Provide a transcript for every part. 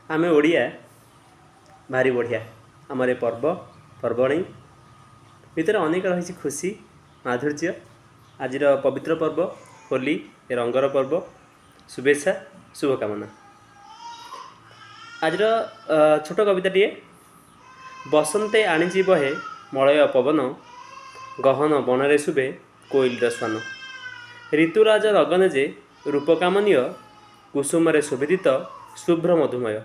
आमे ओडिया भारी बढ़िया आमर पर्व पर्वणी भितर अनेक रही खुशी माधुर्य आज पवित्र पर्व होली रंगर पर्व शुभेच्छा शुभकामना। आज छोट कविताटे बसंते आनीची बहे मलय पवन गहन बनरे शुभे कोइलर स्वान ऋतुराज रगने जे रूपकामनीय कुसुमरे शोभित शुभ्र मधुमय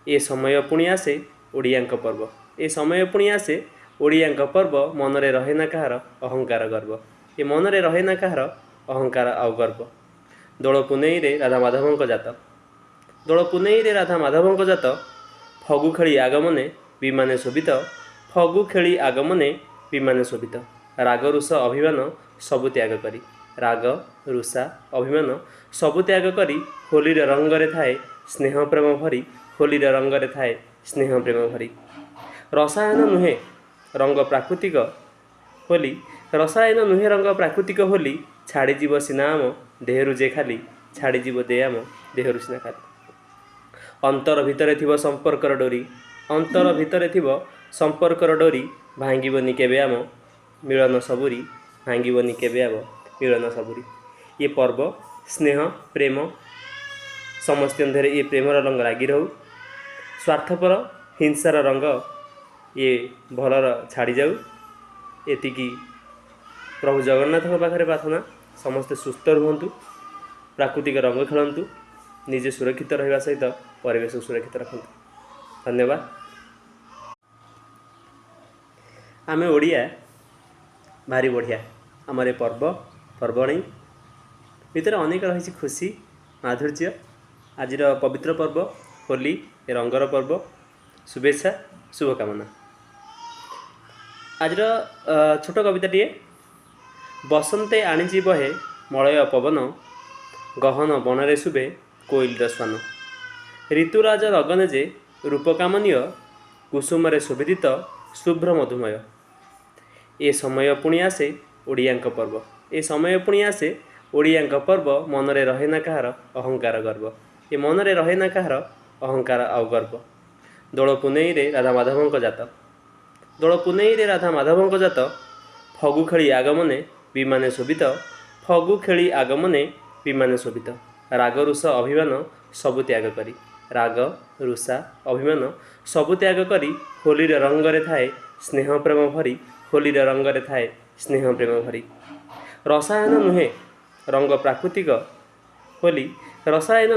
ए समय पुणी आसे ओडियांक पर्व ए समय पुणी आसे ओडियांक पर्व मनरे रहे ना कहार अहंकार गर्व ए मनरे रहे ना कहार अहंकार आउ गर्व दोल पुनई रे राधा माधवंक जात दोल पुनई रे राधा माधवंक जात फगु खेली आगमने विमाने शोभित फगु खेली आगमने विमाने शोभित राग रुष अभिमान सबु त्याग करी राग रुषा अभिमान सबु त्याग करी होलीर रंगरे थाए स्नेह प्रेम भरी होलीर रंगरे थाए स्नेह प्रेम भरी रसायन नुहे रंग प्राकृतिक होली रसायन नुहे रंग प्राकृतिक होली छाड़ीजीव सीना आम देहरु जे खाली छाड़ीजीव दे आम देहरु सीना खाली अंतर भितरे थिबो संपर्कर डोरी अंतर भितरे थिबो संपर्कर डोरी भांगिबनी केबे आम मिलन सबुरी भांगिबनी केबे आम मिलन सबुरी ये पर्व स्नेह प्रेम समस्त ये प्रेमर रंग लगी रहू स्वार्थपर हिंसार रंग ये भलर छाड़ी जाऊ एतिकी प्रभु जगन्नाथ पाखे प्रार्थना समस्ते सुस्थ रुहतु प्राकृतिक रंग खेलतु निजे सुरक्षित रहा सहित परिवेश सुरक्षित रखु धन्यवाद। आमे ओडिया भारी बढ़िया आमर पर्व पर्वणी भितर अनेक रही खुशी माधुर्य आज पवित्र पर्व होली रंगर पर्व शुभेच्छा शुभकामना। आज छोट कविताटे बसंते आनीची बहे मलय पवन गहन बनरे शुभे कोइलर स्वान ऋतुराज रगने जे रूपकामनीय कुसुमरे शोभित शुभ्र मधुमय ए समय पुणी आसे ओडियांक पर्व ए समय पुणी आसे ओडियांक पर्व मनरे रहे ना कहार अहंकार गर्व ए मनरे रहे ना कहार अहंकार आउ गर्व दोल पुनई रे राधा माधवंक जात दोल पुनई रे राधा माधवंक जात फगु खेली आगमने विमाने शोभित फगु खेली आगमने विमाने शोभित राग रुष अभिमान सबु त्याग करी राग रुषा अभिमान सबु त्याग करी होलीर रंगरे थाए स्नेह प्रेम भरी होलीर रंगरे थाए स्नेह प्रेम भरी रसायन नुहे रंग प्राकृतिक होली रसायन